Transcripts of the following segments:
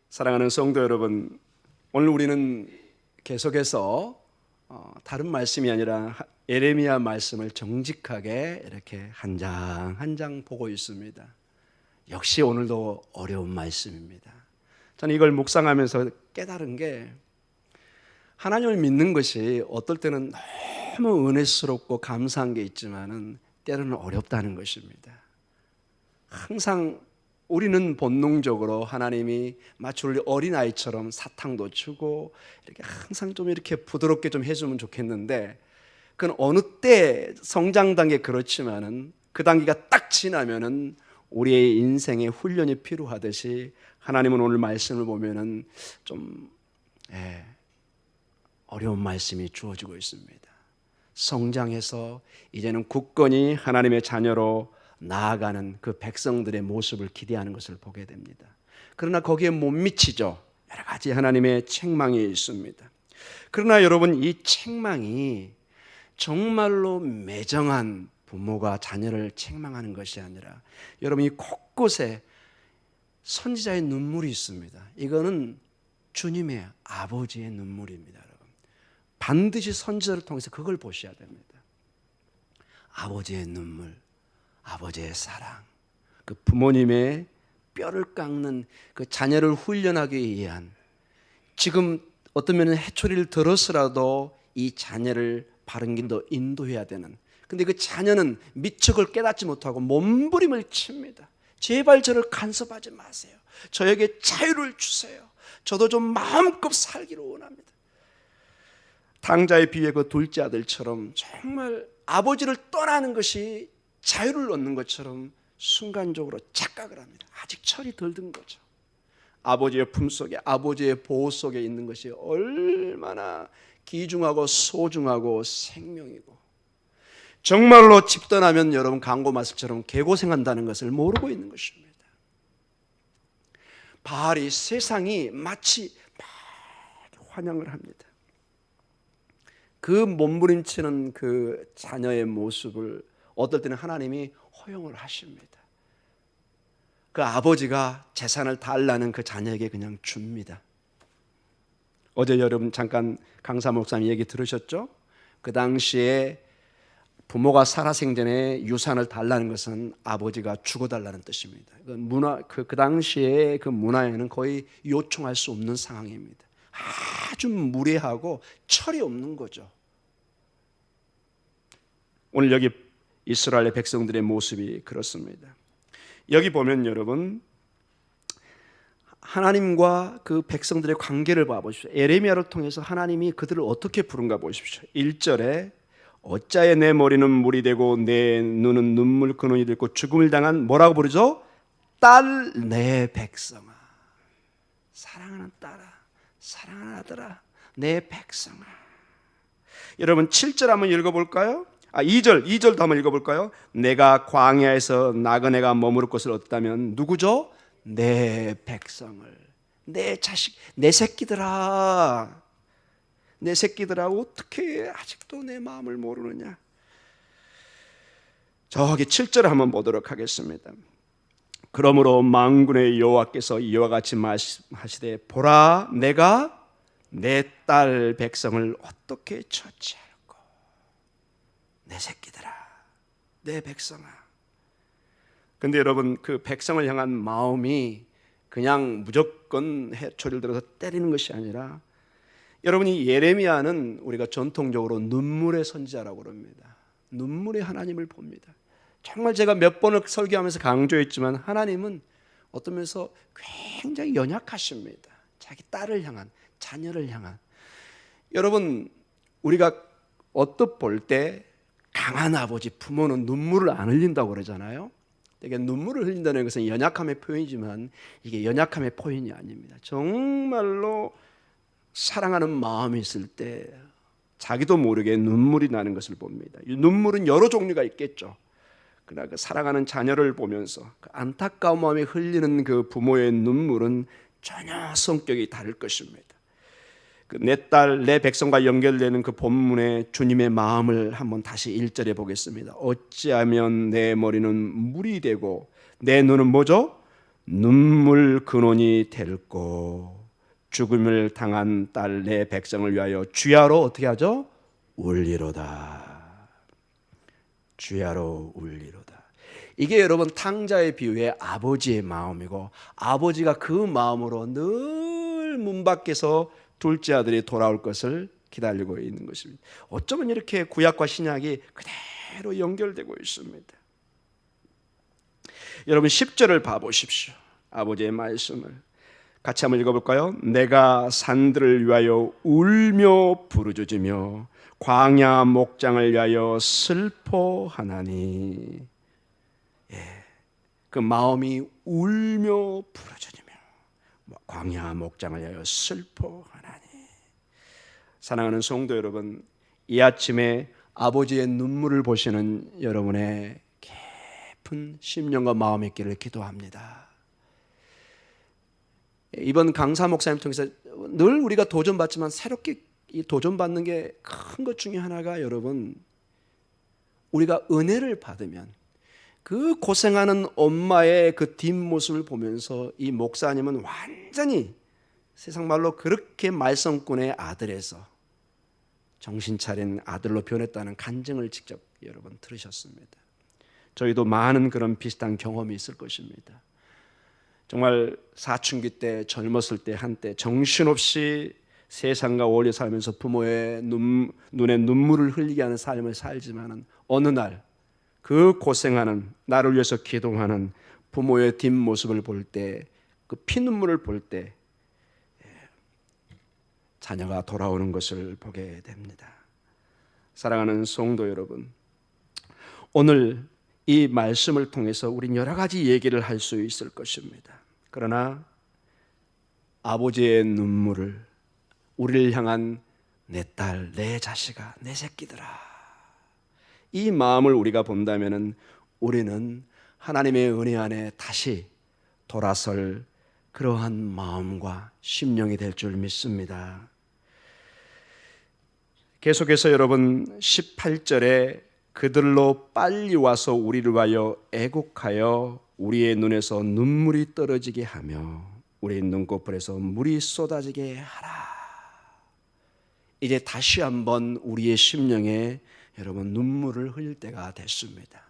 사랑하는 성도 여러분, 오늘 우리는 계속해서 다른 말씀이 아니라 예레미야 말씀을 정직하게 이렇게 한 장 한 장 보고 있습니다. 역시 오늘도 어려운 말씀입니다. 저는 이걸 묵상하면서 깨달은 게, 하나님을 믿는 것이 어떨 때는 너무 은혜스럽고 감사한 게 있지만은 때로는 어렵다는 것입니다. 항상 우리는 본능적으로 하나님이 마치 우리 어린아이처럼 사탕도 주고 이렇게 항상 좀 이렇게 부드럽게 좀 해주면 좋겠는데, 그건 어느 때 성장 단계 그렇지만은 그 단계가 딱 지나면은 우리의 인생에 훈련이 필요하듯이 하나님은 오늘 말씀을 보면은 좀 어려운 말씀이 주어지고 있습니다. 성장해서 이제는 굳건히 하나님의 자녀로 나아가는 그 백성들의 모습을 기대하는 것을 보게 됩니다. 그러나 거기에 못 미치죠. 여러 가지 하나님의 책망이 있습니다. 그러나 여러분, 이 책망이 정말로 매정한 부모가 자녀를 책망하는 것이 아니라, 여러분, 이 곳곳에 선지자의 눈물이 있습니다. 이거는 주님의 아버지의 눈물입니다. 여러분, 반드시 선지자를 통해서 그걸 보셔야 됩니다. 아버지의 눈물, 아버지의 사랑, 그 부모님의 뼈를 깎는 그 자녀를 훈련하기 위한, 지금 어떤 면은 해초리를 들어서라도 이 자녀를 바른 길로 인도해야 되는, 근데 그 자녀는 미처 그걸 깨닫지 못하고 몸부림을 칩니다. 제발 저를 간섭하지 마세요. 저에게 자유를 주세요. 저도 좀 마음껏 살기를 원합니다. 당자의 비유의 그 둘째 아들처럼 정말 아버지를 떠나는 것이 자유를 얻는 것처럼 순간적으로 착각을 합니다. 아직 철이 덜 든 거죠. 아버지의 품속에, 아버지의 보호 속에 있는 것이 얼마나 귀중하고 소중하고 생명이고, 정말로 집 떠나면 여러분 강고마술처럼 개고생한다는 것을 모르고 있는 것입니다. 바알이 세상이 마치 막 환영을 합니다. 그 몸부림치는 그 자녀의 모습을 어떨 때는 하나님이 허용을 하십니다. 그 아버지가 재산을 달라는 그 자녀에게 그냥 줍니다. 어제 여러분 잠깐 강사 목사님 얘기 들으셨죠? 그 당시에 부모가 살아생전에 유산을 달라는 것은 아버지가 죽어달라는 뜻입니다. 그 당시에 그 문화에는 거의 요청할 수 없는 상황입니다. 아주 무례하고 철이 없는 거죠. 오늘 여기 이스라엘의 백성들의 모습이 그렇습니다. 여기 보면 여러분, 하나님과 그 백성들의 관계를 봐보십시오. 예레미야를 통해서 하나님이 그들을 어떻게 부른가 보십시오. 1절에 어짜에 내 머리는 물이 되고 내 눈은 눈물 근원이 되고 죽음을 당한, 뭐라고 부르죠? 딸 내 백성아, 사랑하는 딸아, 사랑하는 아들아, 내 백성아. 여러분 7절 한번 읽어볼까요? 2절도 한번 읽어볼까요? 내가 광야에서 나그네가 머무를 곳을 얻다면 누구죠? 내 백성을, 내 자식, 내 새끼들아, 내 새끼들아, 어떻게 아직도 내 마음을 모르느냐. 저기 7절을 한번 보도록 하겠습니다. 그러므로 만군의 여호와께서 이와 같이 말씀하시되, 보라, 내가 내 딸 백성을 어떻게 처치할꼬. 내 새끼들아, 내 백성아. 근데 여러분, 그 백성을 향한 마음이 그냥 무조건 해초리를 들어서 때리는 것이 아니라, 여러분이 예레미야는 우리가 전통적으로 눈물의 선지자라고 그럽니다. 눈물의 하나님을 봅니다. 정말 제가 몇 번을 설교하면서 강조했지만, 하나님은 어떤 면에서 굉장히 연약하십니다. 자기 딸을 향한, 자녀를 향한. 여러분, 우리가 어떻게 볼 때 강한 아버지, 부모는 눈물을 안 흘린다고 그러잖아요. 이게 눈물을 흘린다는 것은 연약함의 표현이지만, 이게 연약함의 표현이 아닙니다. 정말로 사랑하는 마음이 있을 때 자기도 모르게 눈물이 나는 것을 봅니다. 이 눈물은 여러 종류가 있겠죠. 그러나 그 사랑하는 자녀를 보면서 그 안타까운 마음이 흘리는 그 부모의 눈물은 전혀 성격이 다를 것입니다. 내 딸, 내 백성과 연결되는 그 본문의 주님의 마음을 한번 다시 1절에 보겠습니다. 어찌하면 내 머리는 물이 되고 내 눈은 뭐죠? 눈물 근원이 될고 죽음을 당한 딸 내 백성을 위하여 주야로 어떻게 하죠? 울리로다. 주야로 울리로다. 이게 여러분 탕자의 비유의 아버지의 마음이고, 아버지가 그 마음으로 늘 문 밖에서 둘째 아들이 돌아올 것을 기다리고 있는 것입니다. 어쩌면 이렇게 구약과 신약이 그대로 연결되고 있습니다. 여러분 10절을 봐보십시오. 아버지의 말씀을 같이 한번 읽어볼까요? 내가 산들을 위하여 울며 부르짖으며 광야 목장을 위하여 슬퍼하나니. 그 마음이 울며 부르짖으며 광야 목장을 위하여 슬퍼하나니. 사랑하는 성도 여러분, 이 아침에 아버지의 눈물을 보시는 여러분의 깊은 심령과 마음이 있기를 기도합니다. 이번 강사 목사님 통해서 늘 우리가 도전받지만 새롭게 이 도전받는 게 큰 것 중에 하나가, 여러분, 우리가 은혜를 받으면 그 고생하는 엄마의 그 뒷모습을 보면서 이 목사님은 완전히 세상 말로 그렇게 말썽꾼의 아들에서 정신 차린 아들로 변했다는 간증을 직접 여러분 들으셨습니다. 저희도 많은 그런 비슷한 경험이 있을 것입니다. 정말 사춘기 때, 젊었을 때 한때 정신없이 세상과 어울려 살면서 부모의 눈에 눈물을 흘리게 하는 삶을 살지만은 어느 날 그 고생하는, 나를 위해서 기도하는 부모의 뒷모습을 볼 때, 그 피눈물을 볼 때 자녀가 돌아오는 것을 보게 됩니다. 사랑하는 성도 여러분, 오늘 이 말씀을 통해서 우린 여러 가지 얘기를 할 수 있을 것입니다. 그러나 아버지의 눈물을, 우리를 향한 내 딸, 내 자식아, 내 새끼들아, 이 마음을 우리가 본다면 우리는 하나님의 은혜 안에 다시 돌아설 그러한 마음과 심령이 될 줄 믿습니다. 계속해서 여러분 18절에 그들로 빨리 와서 우리를 위하여 애곡하여 우리의 눈에서 눈물이 떨어지게 하며 우리 눈꺼풀에서 물이 쏟아지게 하라. 이제 다시 한번 우리의 심령에 여러분 눈물을 흘릴 때가 됐습니다.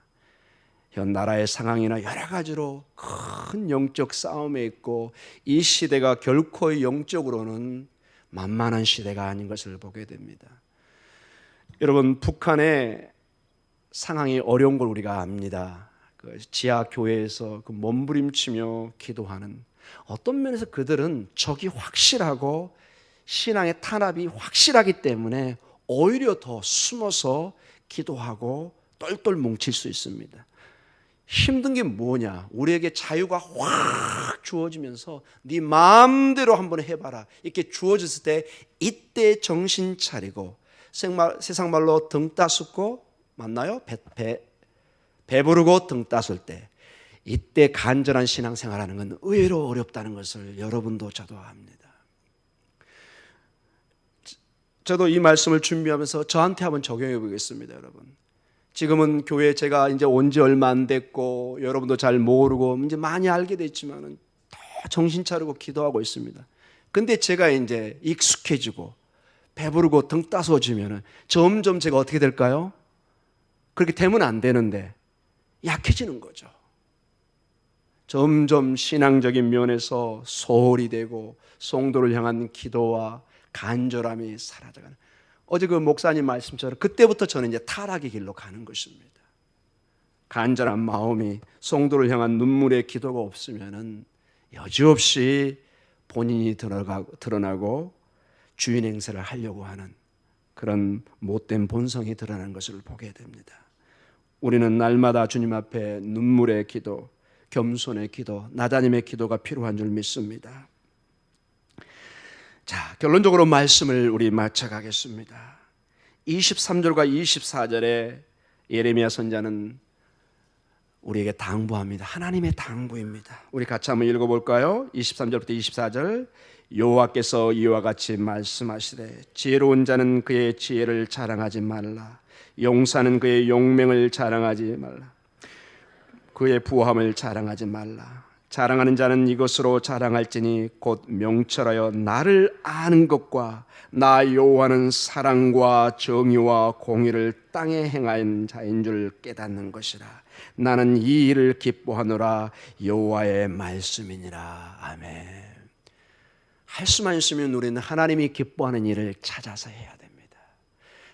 현 나라의 상황이나 여러 가지로 큰 영적 싸움에 있고, 이 시대가 결코 영적으로는 만만한 시대가 아닌 것을 보게 됩니다. 여러분, 북한의 상황이 어려운 걸 우리가 압니다. 그 지하 교회에서 그 몸부림치며 기도하는, 어떤 면에서 그들은 적이 확실하고 신앙의 탄압이 확실하기 때문에 오히려 더 숨어서 기도하고 똘똘 뭉칠 수 있습니다. 힘든 게 뭐냐? 우리에게 자유가 확 주어지면서 네 마음대로 한번 해봐라, 이렇게 주어졌을 때 이때 정신 차리고 세상 말로 등 따숩고, 맞나요? 배부르고 등 따술 때, 이때 간절한 신앙생활하는 건 의외로 어렵다는 것을 여러분도 저도 압니다. 저도 이 말씀을 준비하면서 저한테 한번 적용해 보겠습니다. 여러분, 지금은 교회 제가 이제 온 지 얼마 안 됐고 여러분도 잘 모르고 이제 많이 알게 됐지만은 더 정신 차리고 기도하고 있습니다. 근데 제가 이제 익숙해지고 배부르고 등 따스워지면은 점점 제가 어떻게 될까요? 그렇게 되면 안 되는데 약해지는 거죠. 점점 신앙적인 면에서 소홀히 되고 성도를 향한 기도와 간절함이 사라져가는, 어제 그 목사님 말씀처럼 그때부터 저는 이제 타락의 길로 가는 것입니다. 간절한 마음이, 성도를 향한 눈물의 기도가 없으면은 여지없이 본인이 드러나고 주인 행세를 하려고 하는 그런 못된 본성이 드러나는 것을 보게 됩니다. 우리는 날마다 주님 앞에 눈물의 기도, 겸손의 기도, 나다님의 기도가 필요한 줄 믿습니다. 자, 결론적으로 말씀을 우리 마쳐가겠습니다. 23절과 24절에 예레미야 선지자는 우리에게 당부합니다. 하나님의 당부입니다. 우리 같이 한번 읽어볼까요? 23절부터 24절. 여호와께서 이와 같이 말씀하시되 지혜로운 자는 그의 지혜를 자랑하지 말라. 용사는 그의 용맹을 자랑하지 말라. 그의 부함을 자랑하지 말라. 자랑하는 자는 이것으로 자랑할지니 곧 명철하여 나를 아는 것과 나 여호와는 사랑과 정의와 공의를 땅에 행한 자인 줄 깨닫는 것이라. 나는 이 일을 기뻐하노라. 여호와의 말씀이니라. 아멘. 할 수만 있으면 우리는 하나님이 기뻐하는 일을 찾아서 해야 됩니다.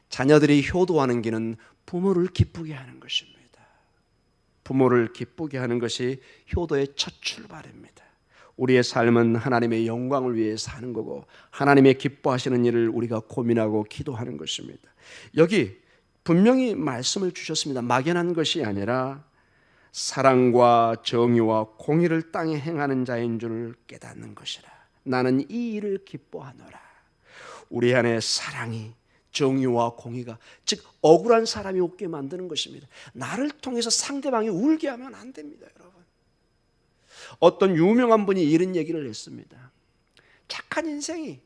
자녀들이 효도하는 길은 부모를 기쁘게 하는 것입니다. 부모를 기쁘게 하는 것이 효도의 첫 출발입니다. 우리의 삶은 하나님의 영광을 위해 사는 거고 하나님의 기뻐하시는 일을 우리가 고민하고 기도하는 것입니다. 여기 분명히 말씀을 주셨습니다. 막연한 것이 아니라 사랑과 정의와 공의를 땅에 행하는 자인 줄 깨닫는 것이라. 나는 이 일을 기뻐하노라. 우리 안에 사랑이, 정의와 공의가, 즉 억울한 사람이 웃게 만드는 것입니다. 나를 통해서 상대방이 울게 하면 안 됩니다, 여러분. 어떤 유명한 분이 이런 얘기를 했습니다. 착한 인생이,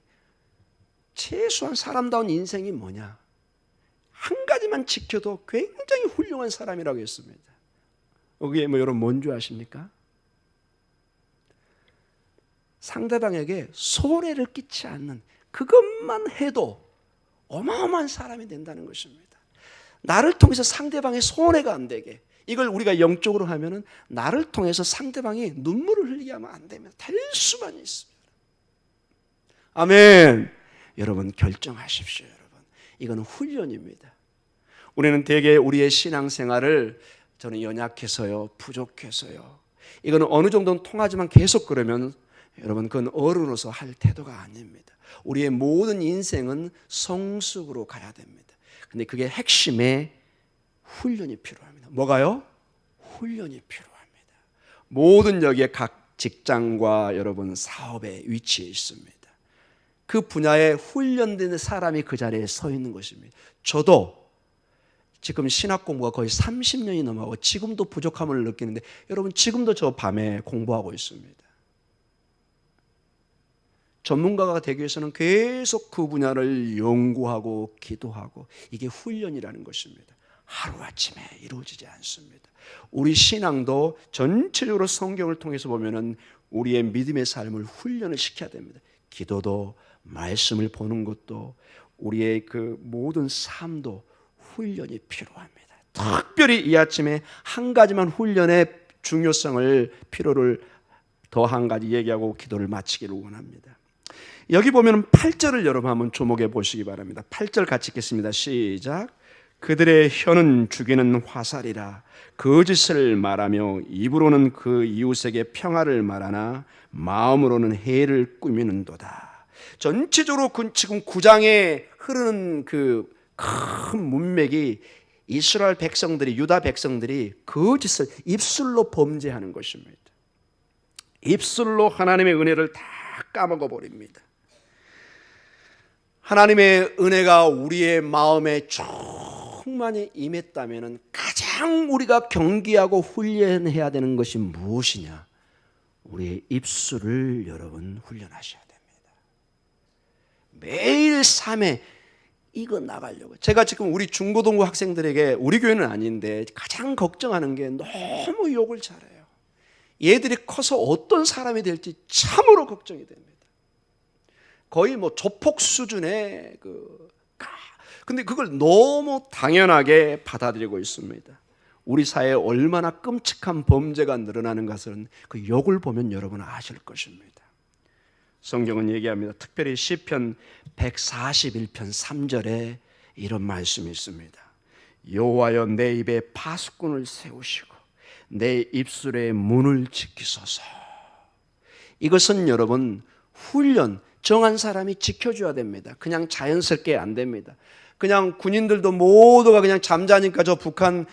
최소한 사람다운 인생이 뭐냐? 한 가지만 지켜도 굉장히 훌륭한 사람이라고 했습니다. 그게 여러분 뭔지 아십니까? 상대방에게 손해를 끼치지 않는 그것만 해도 어마어마한 사람이 된다는 것입니다. 나를 통해서 상대방의 손해가 안 되게, 이걸 우리가 영적으로 하면은 나를 통해서 상대방이 눈물을 흘리게 하면 안 됩니다. 될 수만 있습니다. 아멘. 여러분 결정하십시오. 여러분 이건 훈련입니다. 우리는 대개 우리의 신앙생활을 저는 연약해서요, 부족해서요, 이거는 어느 정도는 통하지만 계속 그러면 여러분 그건 어른으로서 할 태도가 아닙니다. 우리의 모든 인생은 성숙으로 가야 됩니다. 근데 그게 핵심에 훈련이 필요합니다. 뭐가요? 훈련이 필요합니다. 모든 여기에 각 직장과 여러분 사업에 위치해 있습니다. 그 분야에 훈련된 사람이 그 자리에 서 있는 것입니다. 저도 지금 신학 공부가 거의 30년이 넘어가고 지금도 부족함을 느끼는데 여러분 지금도 저 밤에 공부하고 있습니다. 전문가가 되기 위해서는 계속 그 분야를 연구하고 기도하고, 이게 훈련이라는 것입니다. 하루아침에 이루어지지 않습니다. 우리 신앙도 전체적으로 성경을 통해서 보면은 우리의 믿음의 삶을 훈련을 시켜야 됩니다. 기도도, 말씀을 보는 것도, 우리의 그 모든 삶도 훈련이 필요합니다. 특별히 이 아침에 한 가지만 훈련의 중요성을, 필요를 더 한 가지 얘기하고 기도를 마치기를 원합니다. 여기 보면 8절을 여러분 한번 주목해 보시기 바랍니다. 8절 같이 읽겠습니다. 시작. 그들의 혀는 죽이는 화살이라 거짓을 말하며 입으로는 그 이웃에게 평화를 말하나 마음으로는 해를 꾸미는도다. 전체적으로 지금 9장에 흐르는 그 큰 문맥이 이스라엘 백성들이, 유다 백성들이 거짓을 입술로 범죄하는 것입니다. 입술로 하나님의 은혜를 다 까먹어 버립니다. 하나님의 은혜가 우리의 마음에 충만히 임했다면 가장 우리가 경계하고 훈련해야 되는 것이 무엇이냐? 우리의 입술을 여러분 훈련하셔야 됩니다. 매일 삶에 이거 나가려고. 제가 지금 우리 중고등부 학생들에게, 우리 교회는 아닌데 가장 걱정하는 게 너무 욕을 잘해요. 얘들이 커서 어떤 사람이 될지 참으로 걱정이 됩니다. 거의 조폭 수준의 근데 그걸 너무 당연하게 받아들이고 있습니다. 우리 사회에 얼마나 끔찍한 범죄가 늘어나는 것은 그 욕을 보면 여러분 아실 것입니다. 성경은 얘기합니다. 특별히 시편 141편 3절에 이런 말씀이 있습니다. 여호와여 내 입에 파수꾼을 세우시고 내 입술의 문을 지키소서. 이것은 여러분 훈련, 정한 사람이 지켜줘야 됩니다. 그냥 자연스럽게 안 됩니다. 그냥 군인들도 모두가 그냥 잠자니까 저 북한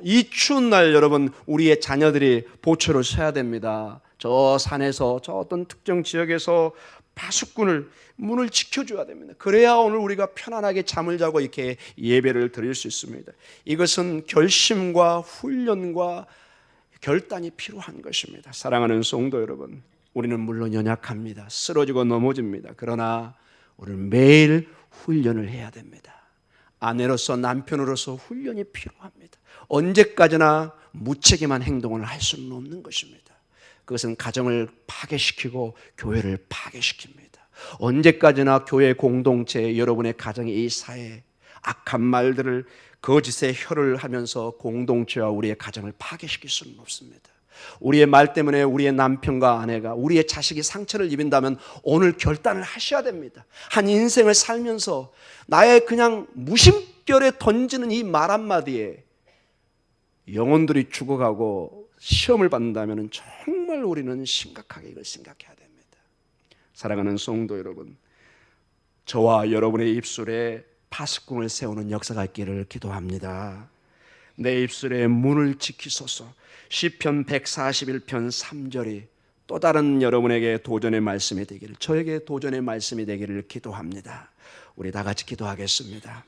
이 추운 날 여러분 우리의 자녀들이 보초를 서야 됩니다. 저 산에서 저 어떤 특정 지역에서 파수꾼을, 문을 지켜줘야 됩니다. 그래야 오늘 우리가 편안하게 잠을 자고 이렇게 예배를 드릴 수 있습니다. 이것은 결심과 훈련과 결단이 필요한 것입니다. 사랑하는 성도 여러분, 우리는 물론 연약합니다. 쓰러지고 넘어집니다. 그러나 우리는 매일 훈련을 해야 됩니다. 아내로서 남편으로서 훈련이 필요합니다. 언제까지나 무책임한 행동을 할 수는 없는 것입니다. 그것은 가정을 파괴시키고 교회를 파괴시킵니다. 언제까지나 교회 공동체, 여러분의 가정의 이 사회, 악한 말들을 거짓의 혀를 하면서 공동체와 우리의 가정을 파괴시킬 수는 없습니다. 우리의 말 때문에 우리의 남편과 아내가, 우리의 자식이 상처를 입은다면 오늘 결단을 하셔야 됩니다. 한 인생을 살면서 나의 그냥 무심결에 던지는 이 말 한마디에 영혼들이 죽어가고 시험을 받는다면 정말 우리는 심각하게 이걸 생각해야 됩니다. 사랑하는 성도 여러분, 저와 여러분의 입술에 파수꾼을 세우는 역사가 있기를 기도합니다. 내 입술의 문을 지키소서. 시편 141편 3절이 또 다른 여러분에게 도전의 말씀이 되기를, 저에게 도전의 말씀이 되기를 기도합니다. 우리 다 같이 기도하겠습니다.